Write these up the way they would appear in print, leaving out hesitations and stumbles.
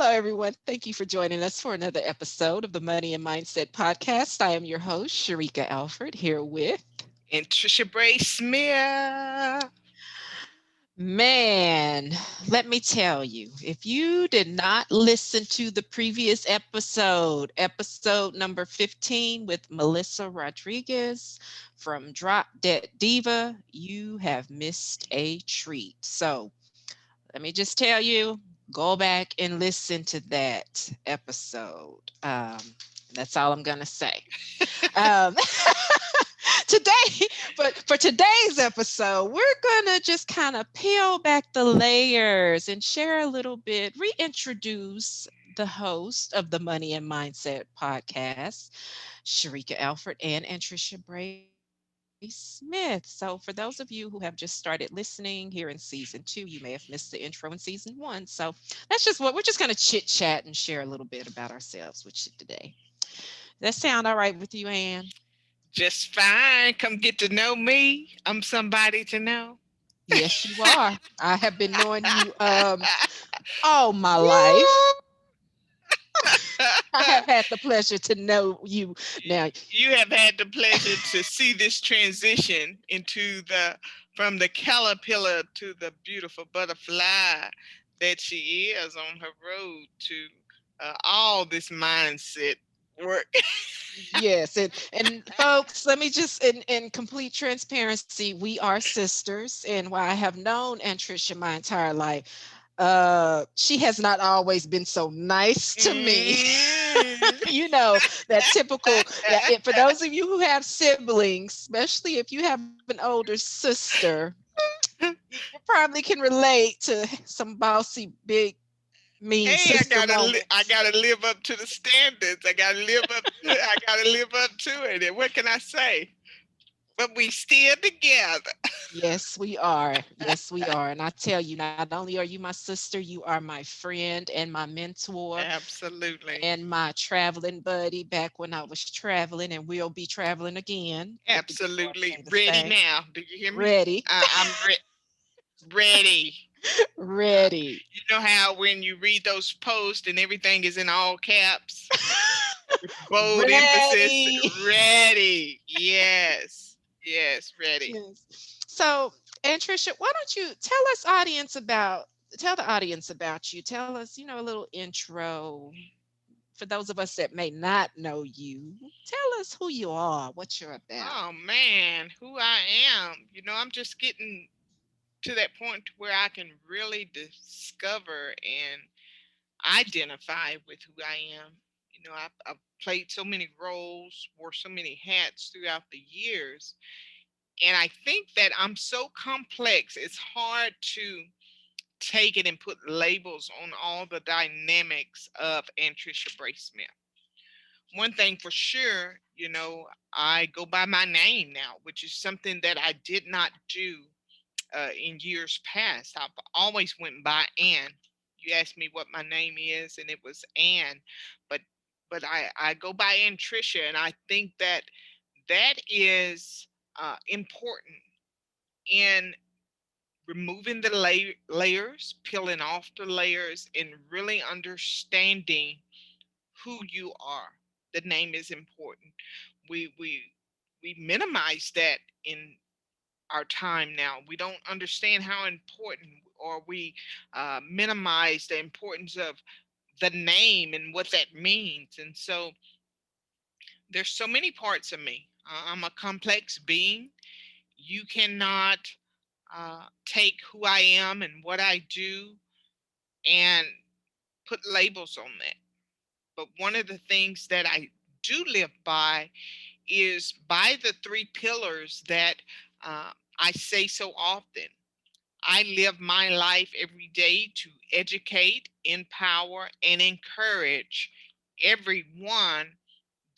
Hello, everyone. Thank you for joining us for another episode of the Money and Mindset Podcast. I am your host, Sheryka Alford, here with Anntricia Bray Smith. man. Let me tell you, if you did not listen to the previous episode number 15 with Melissa Rodriguez from Drop Dead Diva, you have missed a treat. So let me just tell you, go back and listen to that episode. That's all I'm gonna say. Um, today, but for today's episode, we're gonna just kind of peel back the layers and share a little bit, reintroduce the host of the Money and Mindset podcast, Sheryka Alford and Anntricia Bray Smith. So, for those of you who have just started listening here in season 2, you may have missed the intro in season 1. So, that's just what we're just going to chit chat and share a little bit about ourselves with you today. Does that sound all right with you, Ann? Just fine. Come get to know me. I'm somebody to know. Yes, you are. I have been knowing you all my life. Woo! I have had the pleasure to know you now. You have had the pleasure to see this transition into the from the caterpillar to the beautiful butterfly that she is on her road to all this mindset work. Yes, and folks, let me just in complete transparency, we are sisters, and while I have known Anntricia my entire life, she has not always been so nice to me. Mm. You know, that typical, yeah, for those of you who have siblings, especially if you have an older sister, you probably can relate to some bossy, big, mean Hey, sister I moments. gotta live up to the standards. I gotta live up to it. And what can I say? But we still together. Yes, we are. Yes, we are. And I tell you, not only are you my sister, you are my friend and my mentor Absolutely. and my traveling buddy back when I was traveling, and we'll be traveling again if the good Lord Absolutely say the ready same. now. Do you hear me? Ready, Ready. ready. You know how when you read those posts and everything is in all caps with bold emphasis? Ready. Ready. Yes. Yes, ready. Yes. So, and Trisha, why don't you tell the audience about you. Tell us, a little intro for those of us that may not know you. Tell us who you are, what you're about. Oh man, who I am. I'm just getting to that point where I can really discover and identify with who I am. I've played so many roles, wore so many hats throughout the years. And I think that I'm so complex, it's hard to take it and put labels on all the dynamics of Anntricia Bray Smith. One thing for sure, I go by my name now, which is something that I did not do in years past. I've always went by Ann. You asked me what my name is, and it was Ann, but I go by Anntricia, and I think that that is important in removing the layers, peeling off the layers, and really understanding who you are. The name is important. We minimize that in our time now. We don't understand how important, or we minimize the importance of the name and what that means. And so there's so many parts of me. I'm a complex being. You cannot take who I am and what I do and put labels on that. But one of the things that I do live by is by the three pillars that I say so often. I live my life every day to educate, empower, and encourage everyone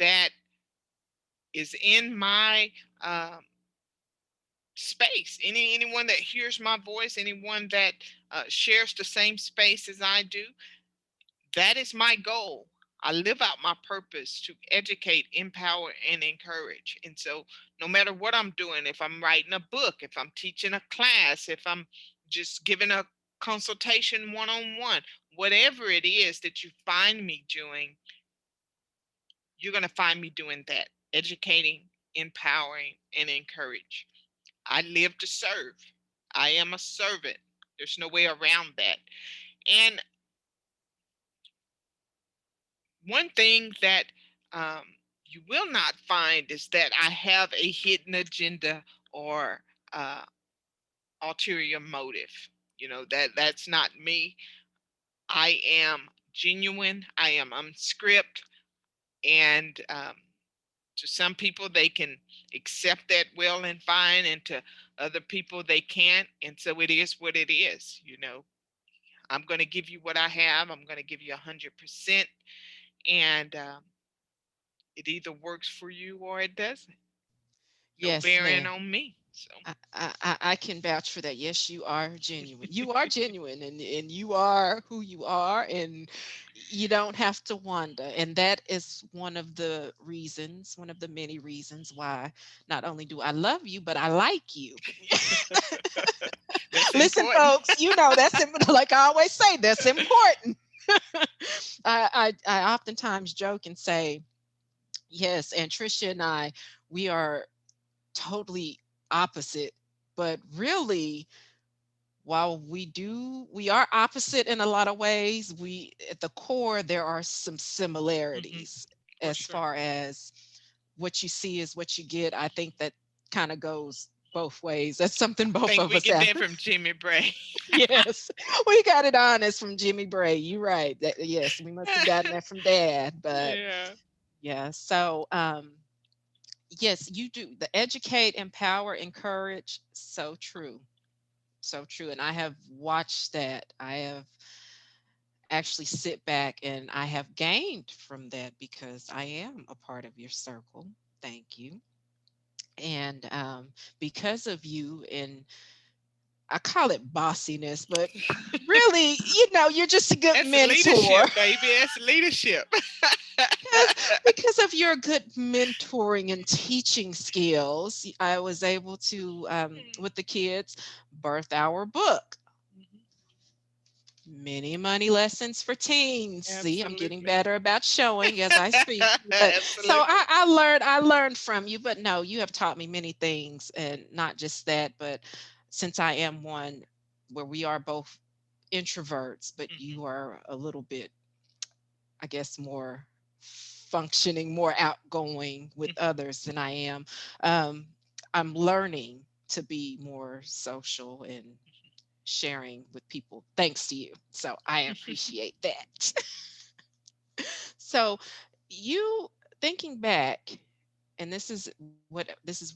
that is in my space. Anyone that hears my voice, anyone that shares the same space as I do, that is my goal. I live out my purpose to educate, empower, and encourage. And so, no matter what I'm doing, if I'm writing a book, if I'm teaching a class, if I'm just giving a consultation one on one, whatever it is that you find me doing, you're going to find me doing that, educating, empowering, and encourage. I live to serve. I am a servant. There's no way around that. And one thing that um, you will not find is that I have a hidden agenda or uh, ulterior motive. That's not me. I am genuine. I am unscripted, and to some people they can accept that well and fine, and to other people they can't. And so it is what it is. I'm going to give you what I have. I'm going to give you 100%, and it either works for you or it doesn't. No Yes, bearing ma'am. on me. So I can vouch for that. Yes, you are genuine. You are genuine, and you are who you are, and you don't have to wonder. And that is one of the many reasons why not only do I love you, but I like you. that's Listen, important. folks, like I always say, that's important. I oftentimes joke and say, yes, and Tricia and I, we are totally opposite, but really, while we are opposite in a lot of ways, we at the core there are some Hmm. similarities For as sure. far as what you see is what you get. I think that kind of goes both ways. That's something I both think of we us get have. that from Jimmy Bray. Yes, we got it honest from Jimmy Bray. You're right. Yes, we must have gotten that from Dad. But Yeah. yeah, so yes, you do the educate, empower, encourage. So true. So true. And I have watched that. I have actually sit back and I have gained from that because I am a part of your circle. Thank you. And because of you, and I call it bossiness, but really, you're just a good That's mentor. leadership, baby. That's leadership. Because of your good mentoring and teaching skills, I was able to, with the kids, birth our book. Mhm. Many money lessons for teens. See, I'm getting Absolutely. better about showing as I speak. But so Absolutely. I learned from you, but no, you have taught me many things, and not just that, but since I am one where we are both introverts, but Hmm. you are a little bit, I guess, more functioning, more outgoing with others than I am. Um, I'm learning to be more social and sharing with people thanks to you. So I appreciate that. So you thinking back, and this is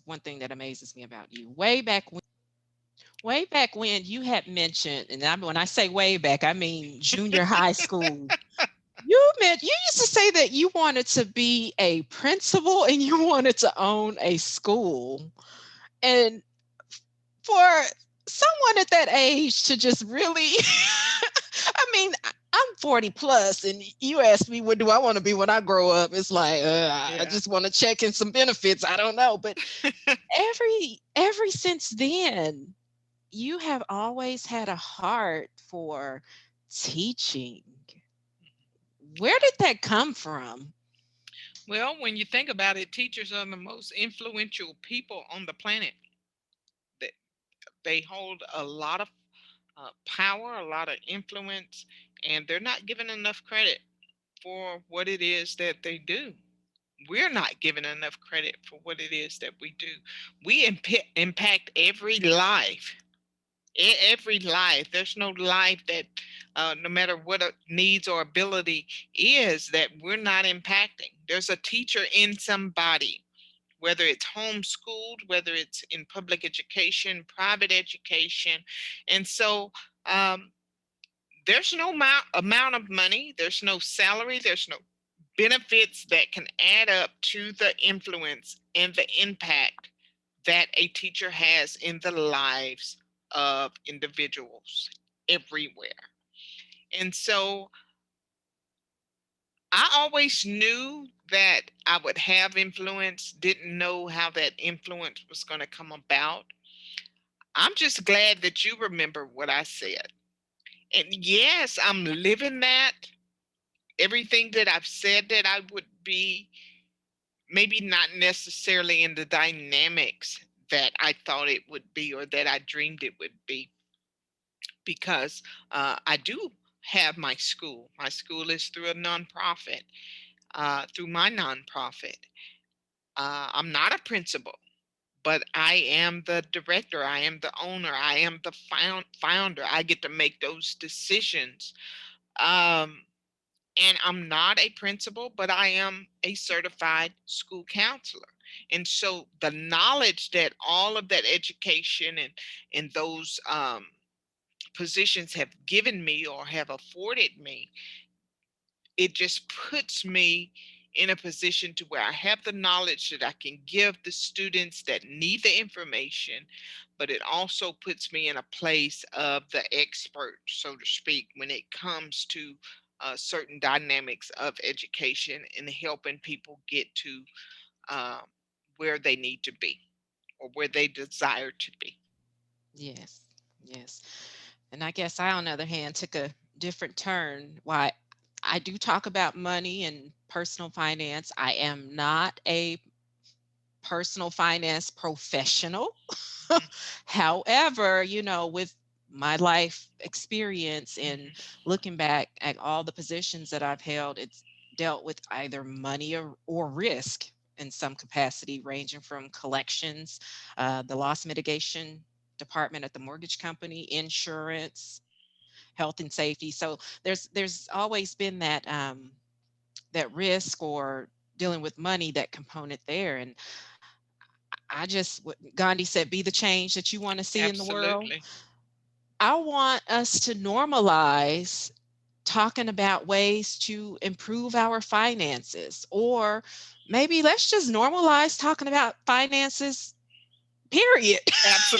one thing that amazes me about you. Way back when you had mentioned, and when I say way back, I mean junior high school. You used to say that you wanted to be a principal and you wanted to own a school. And for someone at that age to just really I mean, I'm 40 plus, and you asked me, what do I want to be when I grow up? It's like, I Yeah. just want to check in some benefits. I don't know. But every since then, you have always had a heart for teaching. Where did that come from? Well, when you think about it, teachers are the most influential people on the planet. They, they hold a lot of power, a lot of influence, and they're not given enough credit for what it is that they do. We're not given enough credit for what it is that we do. We impact every life. Every life. There's no life that, no matter what needs or ability is, that we're not impacting. There's a teacher in somebody, whether it's homeschooled, whether it's in public education, private education. And so there's no amount of money, there's no salary, there's no benefits that can add up to the influence and the impact that a teacher has in the lives of individuals everywhere. And so I always knew that I would have influence, didn't know how that influence was going to come about. I'm just glad that you remember what I said. And yes, I'm living that. Everything that I've said that I would be, maybe not necessarily in the dynamics that I thought it would be or that I dreamed it would be, because I do have my school. My school is through a nonprofit, through my nonprofit. I'm not a principal, but I am the director. I am the owner. I am the founder. I get to make those decisions. Um, and I'm not a principal, but I am a certified school counselor. And so the knowledge that all of that education and those positions have given me or have afforded me, it just puts me in a position to where I have the knowledge that I can give the students that need the information, but it also puts me in a place of the expert, so to speak, when it comes to certain dynamics of education and helping people get to uh, where they need to be or where they desire to be. Yes, yes. And I guess I, on the other hand, took a different turn. Why I do talk about money and personal finance. I am not a personal finance professional. Mhm, However, with my life experience and mhm, looking back at all the positions that I've held, it's dealt with either money or risk in some capacity, ranging from collections, the loss mitigation department at the mortgage company, insurance, health and safety. So there's always been that risk or dealing with money, that component there. And I just, what Gandhi said, be the change that you want to see in the world. absolutely. I want us to normalize talking about ways to improve our finances, or maybe let's just normalize talking about finances, period.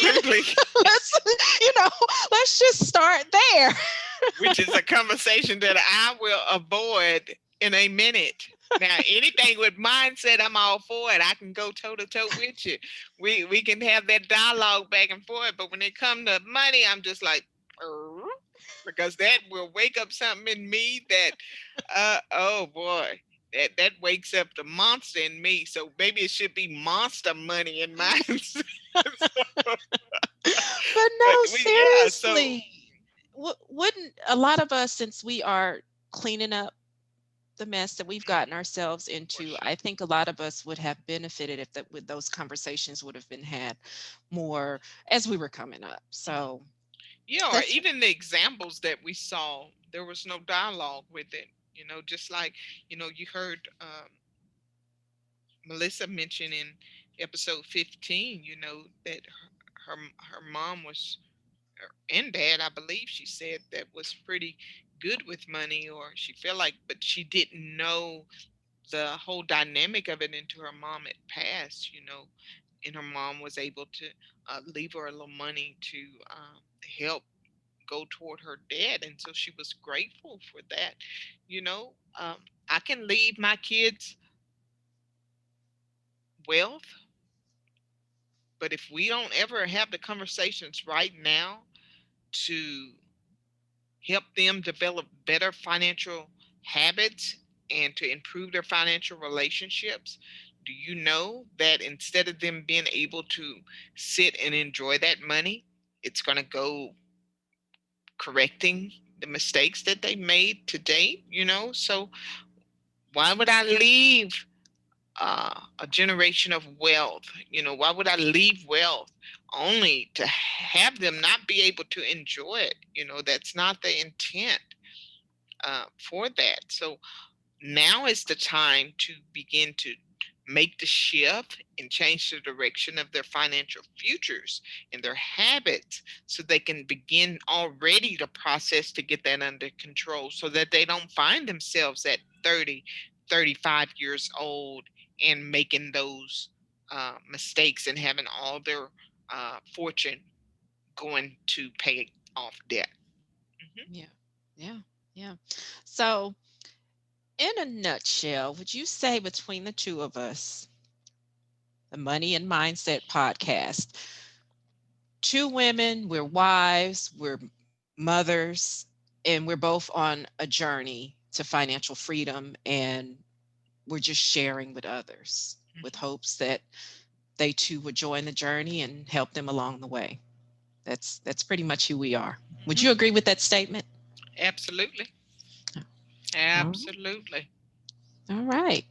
you Absolutely. know, let's, let's just start there. Which is a conversation that I will avoid in a minute. Now, anything with mindset, I'm all for it. I can go toe to toe with you. We can have that dialogue back and forth. But when it comes to money, I'm just like, "Er," because that will wake up something in me that, oh boy, that wakes up the monster in me. So maybe it should be monster money in mine. So, But but no, yeah. So seriously, wouldn't a lot of us, since we are cleaning up the mess that we've mm, gotten ourselves for into, sure. I think a lot of us would have benefited if that with those conversations would have been had more as we were coming up. So Yeah, or that's even the examples that we saw, there was no dialogue with it. Just like, you heard Melissa mention in episode 15, that her mom was, and dad, I believe she said, that was pretty good with money, or she felt like, but she didn't know the whole dynamic of it until her mom had passed, and her mom was able to leave her a little money to help go toward her dad, and so she was grateful for that. you know I can leave my kids wealth, but if we don't ever have the conversations right now to help them develop better financial habits and to improve their financial relationships, do you know that instead of them being able to sit and enjoy that money, it's going to go correcting the mistakes that they made to date? So why would I leave a generation of wealth? Why would I leave wealth only to have them not be able to enjoy it? That's not the intent for that. So now is the time to begin to make the shift and change the direction of their financial futures and their habits, so they can begin already the process to get that under control, so that they don't find themselves at 30, 35 years old and making those mistakes and having all their fortune going to pay off debt. Mhm. yeah, yeah, yeah. So in a nutshell, would you say between the two of us, the Money and Mindset podcast, two women, we're wives, we're mothers, and we're both on a journey to financial freedom, and we're just sharing with others with Mhm. hopes that they too would join the journey and help them along the way. That's pretty much who we are. Would Mhm. you agree with that statement? Absolutely. Oh, Absolutely. all right.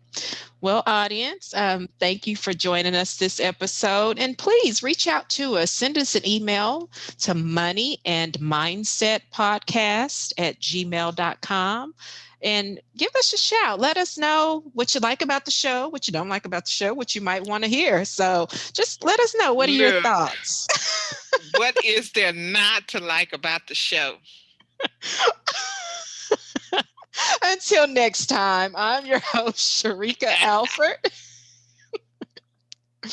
Well, audience, thank you for joining us this episode. And please reach out to us. Send us an email to moneyandmindsetpodcast@gmail.com and give us a shout. Let us know what you like about the show, what you don't like about the show, what you might want to hear. So just let us know. What are your Look, thoughts? what is there not to like about the show? Until next time, I'm your host, Sheryka Alford, And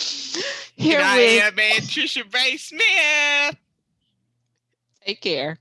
here I with am Anntricia Bray Smith. Take Care.